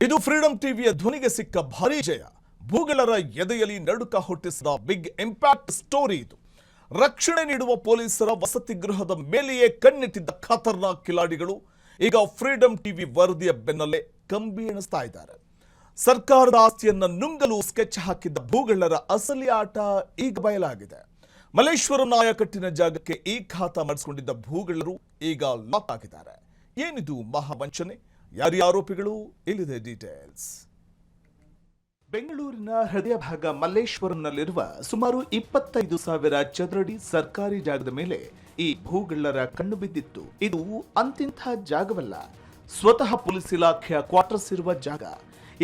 ಇದು ಫ್ರೀಡಂ ಟಿವಿಯ ಧ್ವನಿಗೆ ಸಿಕ್ಕ ಭಾರೀ ಜಯ. ಭೂಗಳರ ಎದೆಯಲ್ಲಿ ನಡುಕ ಹುಟ್ಟಿಸಿದ ಬಿಗ್ ಇಂಪ್ಯಾಕ್ಟ್ ಸ್ಟೋರಿ ಇದು. ರಕ್ಷಣೆ ನೀಡುವ ಪೊಲೀಸರ ವಸತಿ ಗೃಹದ ಮೇಲೆಯೇ ಕಣ್ಣಿಟ್ಟಿದ್ದ ಖತರ್ನಾಕ್ ಕಿಲಾಡಿಗಳು ಈಗ ಫ್ರೀಡಂ ಟಿವಿ ವರದಿಯ ಬೆನ್ನಲ್ಲೇ ಕಂಬಿ ಎಣಿಸ್ತಾ ಇದ್ದಾರೆ. ಸರ್ಕಾರದ ಆಸ್ತಿಯನ್ನ ನುಂಗಲು ಸ್ಕೆಚ್ ಹಾಕಿದ್ದ ಭೂಗಳರ ಅಸಲಿ ಆಟ ಈಗ ಬಯಲಾಗಿದೆ. ಮಲ್ಲೇಶ್ವರಂ ನಾಯಕಟ್ಟಿನ ಜಾಗಕ್ಕೆ ಈ ಖಾತ ಮಾಡಿಸಿಕೊಂಡಿದ್ದ ಭೂಗಳರು ಈಗ ಲಾಕ್ ಆಗಿದ್ದಾರೆ. ಏನಿದು ಮಹಾವಂಚನೆ? ಯಾರಿ ಆರೋಪಿಗಳು? ಇಲ್ಲಿದೆ ಡೀಟೇಲ್ಸ್. ಬೆಂಗಳೂರಿನ ಹೃದಯ ಭಾಗ ಮಲ್ಲೇಶ್ವರಂನಲ್ಲಿರುವ ಸುಮಾರು 25,000 ಚದರಡಿ ಸರ್ಕಾರಿ ಜಾಗದ ಮೇಲೆ ಈ ಭೂಗಳ್ಳರ ಕಣ್ಣು ಬಿದ್ದಿತ್ತು. ಇದು ಅಂತಿಂಥ ಜಾಗವಲ್ಲ, ಸ್ವತಃ ಪೊಲೀಸ್ ಇಲಾಖೆಯ ಕ್ವಾರ್ಟರ್ಸ್ ಇರುವ ಜಾಗ.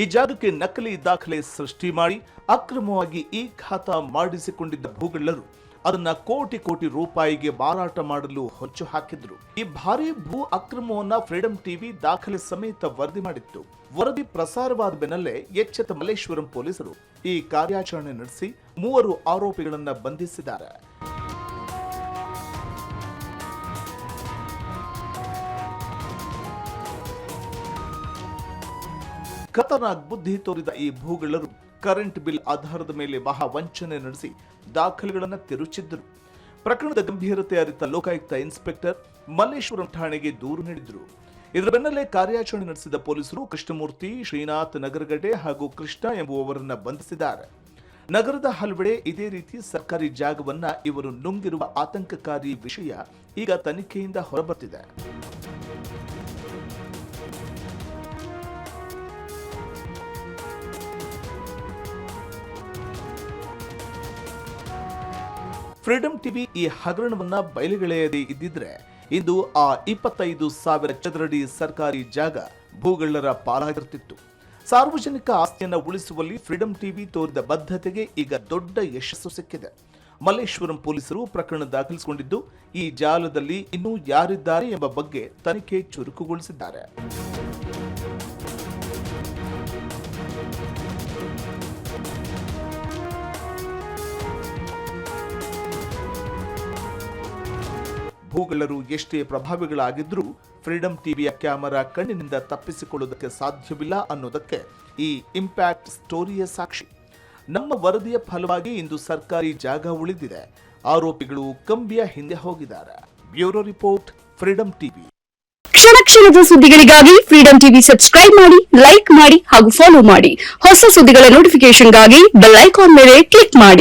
ಈ ಜಾಗಕ್ಕೆ ನಕಲಿ ದಾಖಲೆ ಸೃಷ್ಟಿ ಮಾಡಿ ಅಕ್ರಮವಾಗಿ ಈ ಖಾತಾ ಮಾಡಿಸಿಕೊಂಡಿದ್ದ ಭೂಗಳ್ಳರು ಅದನ್ನ ಕೋಟಿ ರೂಪಾಯಿಗೆ ಮಾರಾಟ ಮಾಡಲು ಹೊಂಚು ಹಾಕಿದ್ರು. ಈ ಭಾರಿ ಭೂ ಅಕ್ರಮವನ್ನ ಫ್ರೀಡಂ ಟಿವಿ ದಾಖಲೆ ಸಮೇತ ವರದಿ ಮಾಡಿತ್ತು. ವರದಿ ಪ್ರಸಾರವಾದ ಬೆನ್ನಲ್ಲೇ ಎಚ್ಚೆತ್ತ ಮಲ್ಲೇಶ್ವರಂ ಪೊಲೀಸರು ಈ ಕಾರ್ಯಾಚರಣೆ ನಡೆಸಿ 3 ಆರೋಪಿಗಳನ್ನ ಬಂಧಿಸಿದ್ದಾರೆ. ಖತರ್ನಾಕ್ ಬುದ್ಧಿ ತೋರಿದ ಈ ಭೂಗಳ್ಳರು ಕರೆಂಟ್ ಬಿಲ್ ಆಧಾರದ ಮೇಲೆ ಮಹಾ ವಂಚನೆ ನಡೆಸಿ ದಾಖಲೆಗಳನ್ನು ತಿರುಚಿದ್ದರು. ಪ್ರಕರಣದ ಗಂಭೀರತೆ ಅರಿತ ಲೋಕಾಯುಕ್ತ ಇನ್ಸ್ಪೆಕ್ಟರ್ ಮಲ್ಲೇಶ್ವರಂ ಠಾಣೆಗೆ ದೂರು ನೀಡಿದ್ರು. ಇದರ ಬೆನ್ನಲ್ಲೇ ಕಾರ್ಯಾಚರಣೆ ನಡೆಸಿದ ಪೊಲೀಸರು ಕೃಷ್ಣಮೂರ್ತಿ, ಶ್ರೀನಾಥ್ ನಗರಗಡೆ ಹಾಗೂ ಕೃಷ್ಣ ಎಂಬುವವರನ್ನ ಬಂಧಿಸಿದ್ದಾರೆ. ನಗರದ ಹಲವೆಡೆ ಇದೇ ರೀತಿ ಸರ್ಕಾರಿ ಜಾಗವನ್ನ ಇವರು ನುಂಗಿರುವ ಆತಂಕಕಾರಿ ವಿಷಯ ಈಗ ತನಿಖೆಯಿಂದ ಹೊರಬರ್ತಿದೆ. ಫ್ರೀಡಂ ಟಿವಿ ಈ ಹಗರಣವನ್ನ ಬಯಲಿಗೆಳೆಯದೇ ಇದ್ದಿದ್ರೆ ಇಂದು ಆ 25,000 ಚದರಡಿ ಸರ್ಕಾರಿ ಜಾಗ ಭೂಗಳ್ಳರ ಪಾಲಾಗಿರ್ತಿತ್ತು. ಸಾರ್ವಜನಿಕ ಆಸ್ತಿಯನ್ನ ಉಳಿಸುವಲ್ಲಿ ಫ್ರೀಡಂ ಟಿವಿ ತೋರಿದ ಬದ್ಧತೆಗೆ ಈಗ ದೊಡ್ಡ ಯಶಸ್ಸು ಸಿಕ್ಕಿದೆ. ಮಲ್ಲೇಶ್ವರಂ ಪೊಲೀಸರು ಪ್ರಕರಣ ದಾಖಲಿಸಿಕೊಂಡಿದ್ದು ಈ ಜಾಲದಲ್ಲಿ ಇನ್ನೂ ಯಾರಿದ್ದಾರೆ ಎಂಬ ಬಗ್ಗೆ ತನಿಖೆ ಚುರುಕುಗೊಳಿಸಿದ್ದಾರೆ. ಭೂಗಳ್ಳರು ಎಷ್ಟೇ ಪ್ರಭಾವಿಗಳಾಗಿದ್ರೂ ಫ್ರೀಡಂ ಟಿವಿಯ ಕ್ಯಾಮೆರಾ ಕಣ್ಣಿನಿಂದ ತಪ್ಪಿಸಿಕೊಳ್ಳುವುದಕ್ಕೆ ಸಾಧ್ಯವಿಲ್ಲ ಅನ್ನೋದಕ್ಕೆ ಈ ಇಂಪ್ಯಾಕ್ಟ್ ಸ್ಟೋರಿಯ ಸಾಕ್ಷಿ. ನಮ್ಮ ವರದಿಯ ಫಲವಾಗಿ ಇಂದು ಸರ್ಕಾರಿ ಜಾಗ ಉಳಿದಿದೆ. ಆರೋಪಿಗಳು ಕಂಬಿಯ ಹಿಂದೆ ಹೋಗಿದ್ದಾರೆ. Bureau report, freedom TV. ಕ್ಷಣದ ಸುದ್ದಿಗಳಿಗಾಗಿ ಫ್ರೀಡಂ ಟಿವಿ ಸಬ್ಸ್ಕ್ರೈಬ್ ಮಾಡಿ, ಲೈಕ್ ಮಾಡಿ ಹಾಗೂ ಫಾಲೋ ಮಾಡಿ. ಹೊಸ ಸುದ್ದಿಗಳ ನೋಟಿಫಿಕೇಶನ್ಗಾಗಿ ಬೆಲ್ ಐಕಾನ್ ಮೇಲೆ ಕ್ಲಿಕ್ ಮಾಡಿ.